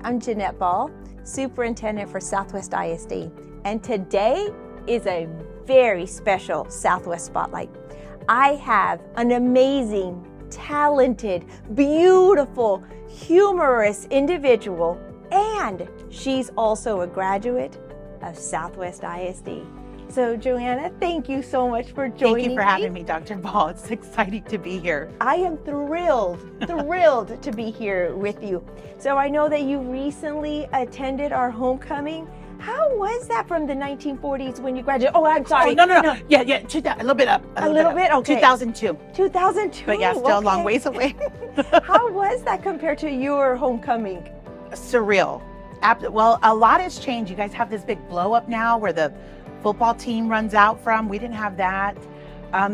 I'm Jeanette Ball, Superintendent for Southwest ISD, and today is a very special Southwest Spotlight. I have an amazing, talented, beautiful, humorous individual, and she's also a graduate of Southwest ISD. So Joanna, thank you so much for joining me. Thank you for having me, Dr. Ball. It's exciting to be here. I am thrilled to be here with you. So I know that you recently attended our homecoming. How was that from the 1940s when you graduated? Oh, I'm sorry. Oh, no. Yeah, a little bit up. A little bit? Okay. 2002. 2002? But yeah, still a long ways away. How was that compared to your homecoming? Surreal. Well, a lot has changed. You guys have this big blow up now where the football team runs out from. We didn't have that.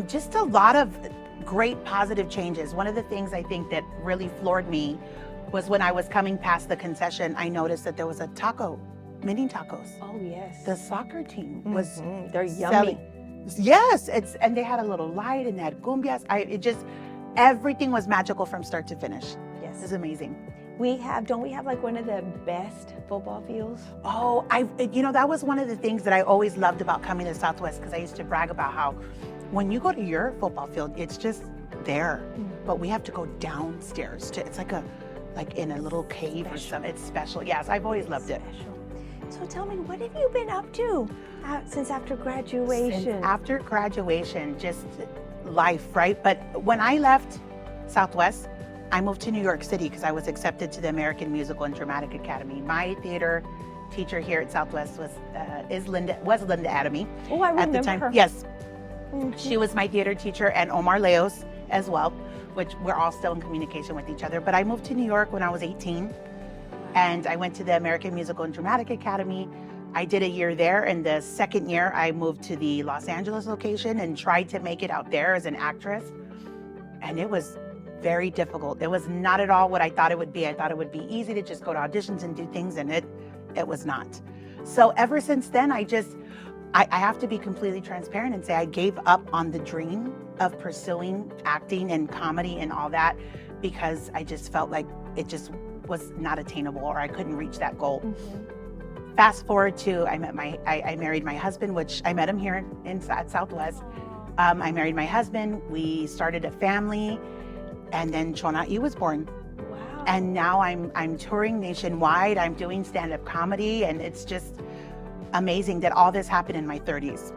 Just a lot of great positive changes. One of the things I think that really floored me was when I was coming past the concession, I noticed that there was a mini tacos. Oh, yes. The soccer team was They're yummy. Yes, and they had a little light and they had cumbias. Everything was magical from start to finish. Yes. It was amazing. Don't we have like one of the best football fields? Oh, that was one of the things that I always loved about coming to Southwest, because I used to brag about how when you go to your football field, it's just there, but we have to go downstairs it's like in a little cave or something. It's special. Yes, I've always loved it. So tell me, what have you been up to since after graduation? Since after graduation, just life, right? But when I left Southwest, I moved to New York City because I was accepted to the American Musical and Dramatic Academy. My theater teacher here at Southwest was Linda Adamy. Oh, I remember at the time. her. Yes, she was my theater teacher, and Omar Leos as well, which we're all still in communication with each other. But I moved to New York when I was 18, and I went to the American Musical and Dramatic Academy. I did a year there, and the second year I moved to the Los Angeles location and tried to make it out there as an actress, and it was very difficult. It was not at all what I thought it would be. I thought it would be easy to just go to auditions and do things, and it was not. So ever since then, I have to be completely transparent and say I gave up on the dream of pursuing acting and comedy and all that, because I just felt like it just was not attainable, or I couldn't reach that goal. Fast forward to I married my husband, which I met him here at Southwest. I married my husband. We started a family. And then Chona was born. Wow. And now I'm touring nationwide. I'm doing stand-up comedy, and it's just amazing that all this happened in my 30s.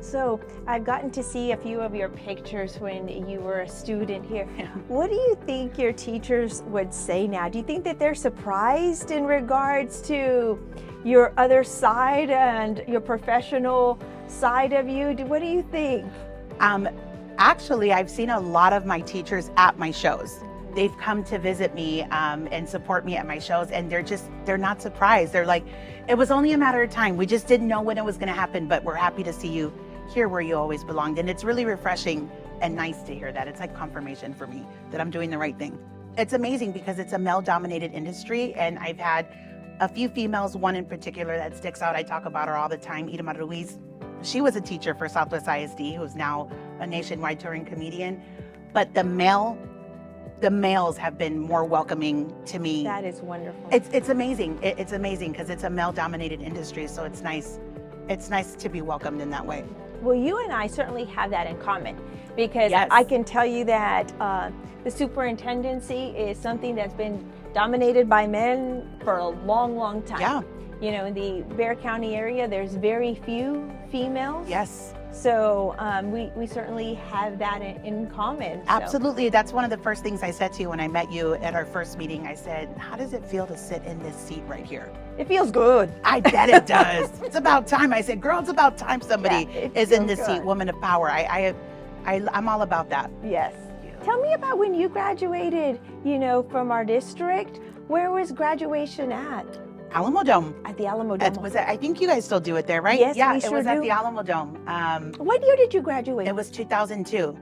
So I've gotten to see a few of your pictures when you were a student here. Yeah. What do you think your teachers would say now? Do you think that they're surprised in regards to your other side and your professional side of you? What do you think? Actually, I've seen a lot of my teachers at my shows. They've come to visit me and support me at my shows, and they're not surprised. They're like, it was only a matter of time. We just didn't know when it was going to happen, but we're happy to see you here where you always belonged. And it's really refreshing and nice to hear that. It's like confirmation for me that I'm doing the right thing. It's amazing because it's a male-dominated industry, and I've had a few females, one in particular that sticks out. I talk about her all the time, Irma Ruiz. She was a teacher for Southwest ISD, who's now a nationwide touring comedian. But the males have been more welcoming to me. That is wonderful. It's amazing. It's amazing because it's a male-dominated industry, so it's nice. It's nice to be welcomed in that way. Well, you and I certainly have that in common, because Yes. I can tell you that the superintendency is something that's been dominated by men for a long, long time. Yeah. You know, in the Bexar County area, there's very few females. Yes. So we certainly have that in common. So. Absolutely. That's one of the first things I said to you when I met you at our first meeting. I said, how does it feel to sit in this seat right here? It feels good. I bet it does. It's about time. I said, girl, it's about time somebody is in this seat, good. woman of power. I'm all about that. Yes. Tell me about when you graduated, from our district. Where was graduation at? Alamo Dome. At the Alamo Dome. I think you guys still do it there, right? Yes, yeah, we it sure was do. at the Alamo Dome. What year did you graduate? It was 2002.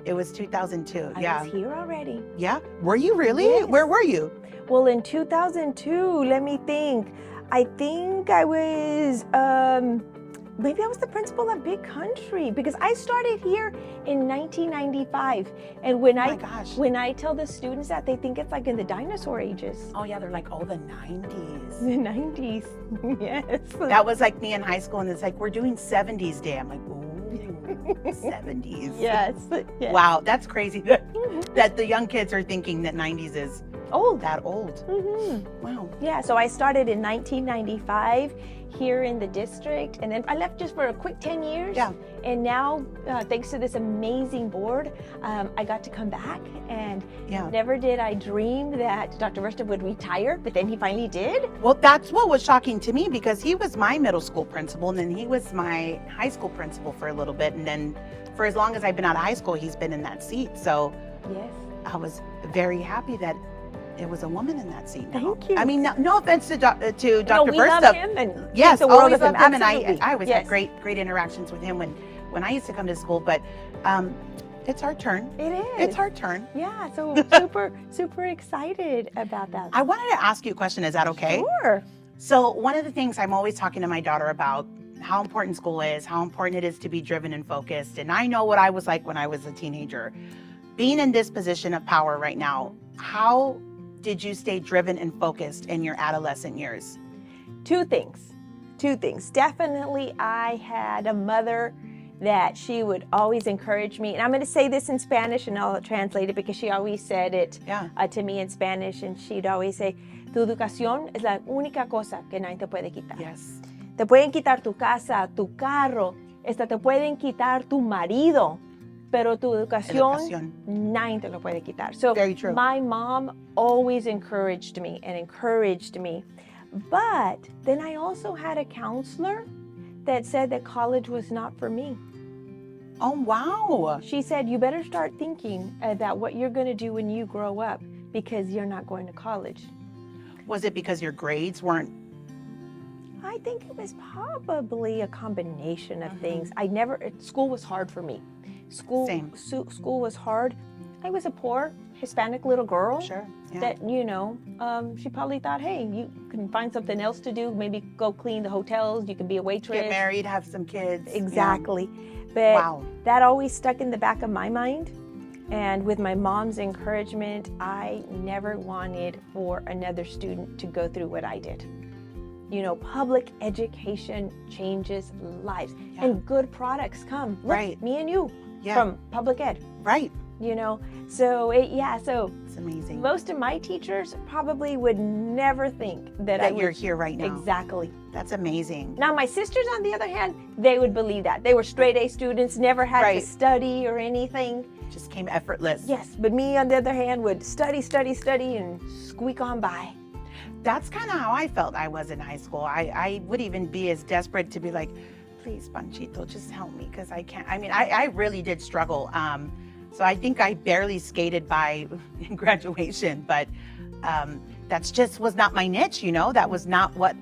It was 2002. I yeah. was here already. Yeah. Were you really? Yes. Where were you? Well, in 2002, let me think. I think I was Maybe I was the principal at Big Country because I started here in 1995. And when my gosh. when I tell the students that, they think it's like in the dinosaur ages. Oh yeah, they're like, oh, the 90s. The 90s, yes. That was like me in high school, and it's like, we're doing 70s Day. I'm like, ooh, 70s. Yes. Yes. Wow, that's crazy that the young kids are thinking that 90s is Old. that old. Mm-hmm. Wow. Yeah, so I started in 1995 here in the district, and then I left just for a quick 10 years. Yeah. And now, thanks to this amazing board, I got to come back, and never did I dream that Dr. Versta would retire, but then he finally did. Well, that's what was shocking to me, because he was my middle school principal, and then he was my high school principal for a little bit, and then for as long as I've been out of high school, he's been in that seat. So yes, I was very happy that it was a woman in that seat now. Thank you. I mean, no offense to Dr. No, we Versta. love him, and Yes, think the world always of him. loved him, and Absolutely. I always Yes. had great interactions with him when I used to come to school. But it's our turn. It is. It's our turn. Yeah, so super excited about that. I wanted to ask you a question. Is that okay? Sure. So one of the things I'm always talking to my daughter about, how important school is, how important it is to be driven and focused. And I know what I was like when I was a teenager. Being in this position of power right now, how did you stay driven and focused in your adolescent years? Two things. Definitely, I had a mother that she would always encourage me. And I'm going to say this in Spanish, and I'll translate it because she always said it to me in Spanish. And she'd always say, tu educación es la única cosa que nadie te puede quitar. Yes. Te pueden quitar tu casa, tu carro, hasta te pueden quitar tu marido. Pero tu educación, nadie te lo puede quitar. So very true. My mom always encouraged me. But then I also had a counselor that said that college was not for me. Oh, wow. She said, you better start thinking about what you're going to do when you grow up, because you're not going to college. Was it because your grades weren't? I think it was probably a combination of things. School was hard for me. School was hard. I was a poor Hispanic little girl. Sure. Yeah. That, she probably thought, hey, you can find something else to do. Maybe go clean the hotels. You can be a waitress. Get married, have some kids. Exactly. Yeah. But that always stuck in the back of my mind. And with my mom's encouragement, I never wanted for another student to go through what I did. Public education changes lives, and good products come. Look, right. Me and you from public ed. Right. So it's amazing. Most of my teachers probably would never think that you're here right now. Exactly. That's amazing. Now, my sisters, on the other hand, they would believe that. They were straight A students, never had to study or anything. Just came effortless. Yes, but me, on the other hand, would study, and squeak on by. That's kind of how I felt I was in high school. I would even be as desperate to be like, please, Panchito, just help me, because I can't. I mean, I really did struggle. So I think I barely skated by in graduation, but that's just was not my niche, That was not what,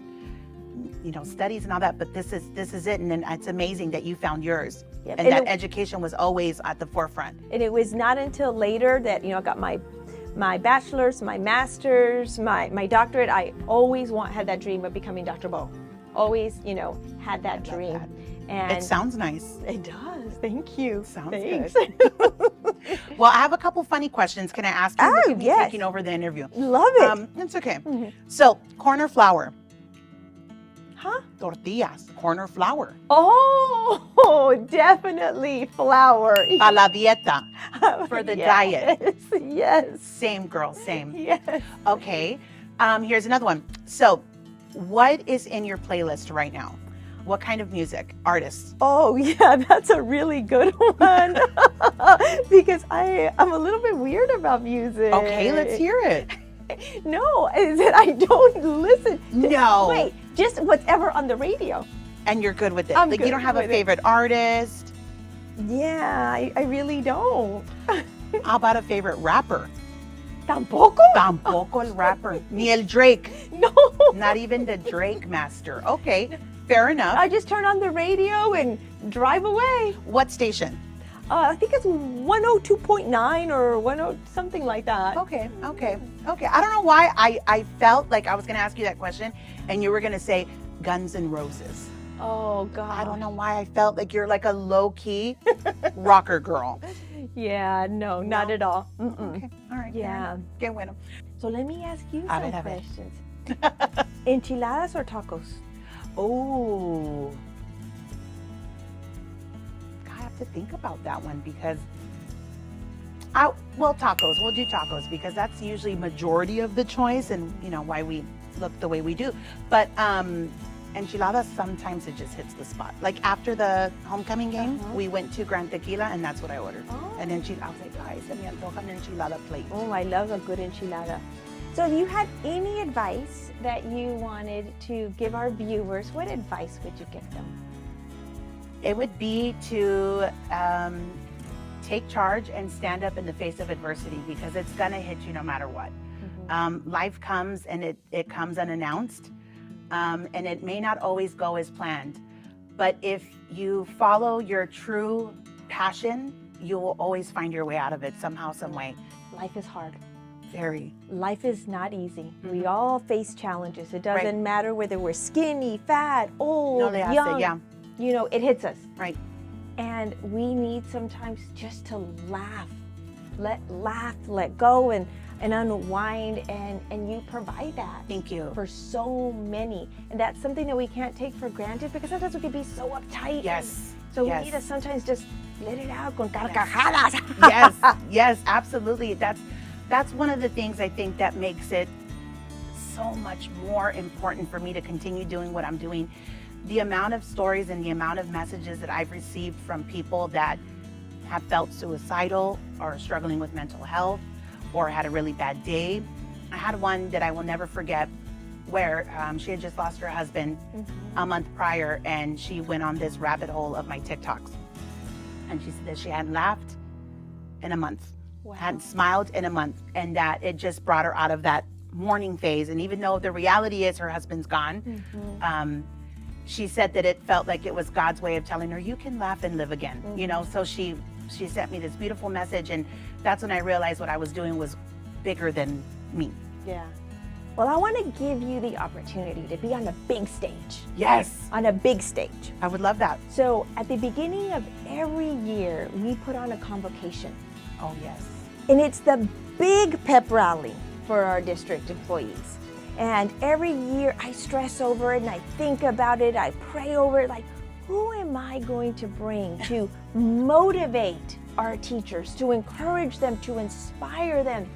studies and all that, but this is it. And then it's amazing that you found yours. Yep. And that education was always at the forefront. And it was not until later that, I got my bachelor's, my master's, my doctorate. I always had that dream of becoming Dr. Bo. Always, had that dream. That. And it sounds nice. It does. Thank you. Sounds Thanks. good. Well, I have a couple funny questions. Can I ask you? Oh, yes. Taking over the interview. Love it. It's okay. Mm-hmm. So, corn or flour? Huh? Tortillas, corn or flour? Oh, definitely flour. A la dieta, for the diet. Yes. Same, girl, same. Yes. Okay. Here's another one. So, what is in your playlist right now? What kind of music? Artists? Oh, yeah, that's a really good one. Because I'm a little bit weird about music. Okay, let's hear it. No, is that I don't listen to, No. Wait, just whatever on the radio. And you're good with it? I'm like, good you don't have a with favorite artist? Yeah, I really don't. How about a favorite rapper? Tampoco? Tampoco el rapper. Ni el Drake. No. Not even the Drake master. Okay, fair enough. I just turn on the radio and drive away. What station? I think it's 102.9 or 10 something like that. Okay. I don't know why I felt like I was going to ask you that question and you were going to say Guns N' Roses. Oh, God. I don't know why I felt like you're like a low-key rocker girl. Yeah, no, not at all. Okay, all right. Yeah. Qué bueno. So let me ask you A some ver. questions. Enchiladas or tacos? Oh, I have to think about that one because well, tacos. We'll do tacos because that's usually majority of the choice, and you know why we look the way we do. But enchiladas, sometimes it just hits the spot. Like after the homecoming game, we went to Gran Tequila, and that's what I ordered. An enchilada. I was like, guys, se me antoja an enchilada plate. Oh, I love a good enchilada. So if you had any advice that you wanted to give our viewers, what advice would you give them? It would be to take charge and stand up in the face of adversity because it's gonna hit you no matter what. Life comes and it comes unannounced, and it may not always go as planned. But if you follow your true passion, you will always find your way out of it somehow, some way. Life is hard. Very. Life is not easy. We all face challenges. It doesn't matter whether we're skinny, fat, old, young. Yeah. You know, it hits us. Right. And we need sometimes just to laugh. Let go and unwind, and you provide that. Thank you. For so many. And that's something that we can't take for granted because sometimes we can be so uptight. Yes. So we need to sometimes just let it out con carcajadas. Yes, absolutely. That's one of the things I think that makes it so much more important for me to continue doing what I'm doing. The amount of stories and the amount of messages that I've received from people that have felt suicidal or struggling with mental health or had a really bad day. I had one that I will never forget where she had just lost her husband a month prior, and she went on this rabbit hole of my TikToks. And she said that she hadn't laughed in a month, hadn't smiled in a month, and that it just brought her out of that mourning phase. And even though the reality is her husband's gone, she said that it felt like it was God's way of telling her, you can laugh and live again. You know, so she sent me this beautiful message, and that's when I realized what I was doing was bigger than me. Yeah. Well, I want to give you the opportunity to be on a big stage. Yes. On a big stage. I would love that. So at the beginning of every year, we put on a convocation. Oh, yes. And it's the big pep rally for our district employees. And every year I stress over it and I think about it, I pray over it, like, who am I going to bring to motivate our teachers, to encourage them, to inspire them?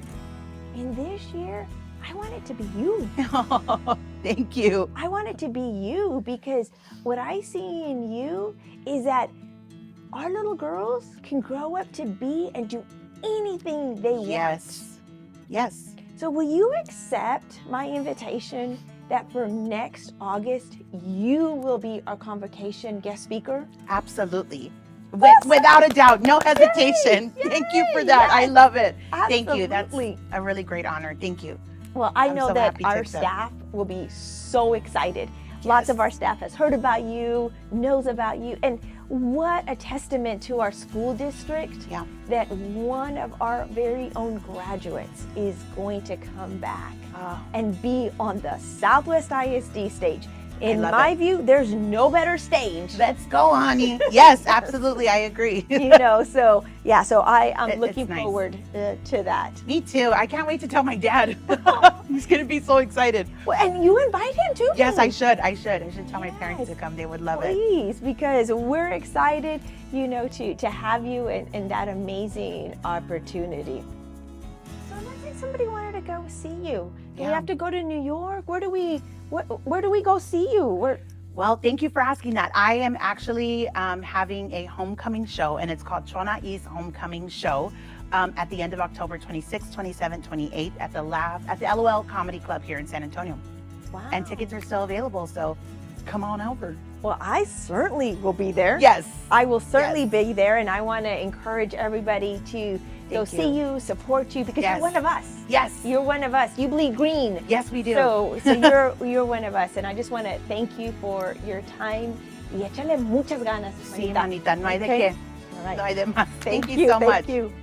And this year, I want it to be you. Oh, thank you. I want it to be you because what I see in you is that our little girls can grow up to be and do anything they want. Yes. So will you accept my invitation that for next August, you will be our convocation guest speaker? Absolutely. Without a doubt, no hesitation. Yay! Thank you for that. I love it. Absolutely. Thank you. That's a really great honor. Thank you. Well, I know so that happy to our accept. staff will be so excited. Lots of our staff has heard about you, knows about you, and what a testament to our school district that one of our very own graduates is going to come back and be on the Southwest ISD stage. In my view, there's no better stage. Let's go, honey. Yes, absolutely. I agree. So I'm looking forward to that. Me too. I can't wait to tell my dad. He's going to be so excited. Well, and you invite him too. Yes, I should. I should tell my parents to come. They would love it. Please, because we're excited, to have you in that amazing opportunity. So let's say somebody wanted to go see you. Do we have to go to New York? Where do we go see you? Well, thank you for asking that. I am actually having a homecoming show, and it's called Chona East Homecoming Show at the end of October 26th, 27th, 28th at the LOL Comedy Club here in San Antonio. Wow. And tickets are still available, so come on over. Well, I certainly will be there. Yes. I will certainly be there, and I want to encourage everybody to go see you, support you, because you're one of us. Yes. You're one of us. You bleed green. Yes, we do. So you're one of us, and I just want to thank you for your time. Y échale muchas ganas. Sí, manita, no hay de qué. All right. No hay de más. Thank you so much. Thank you.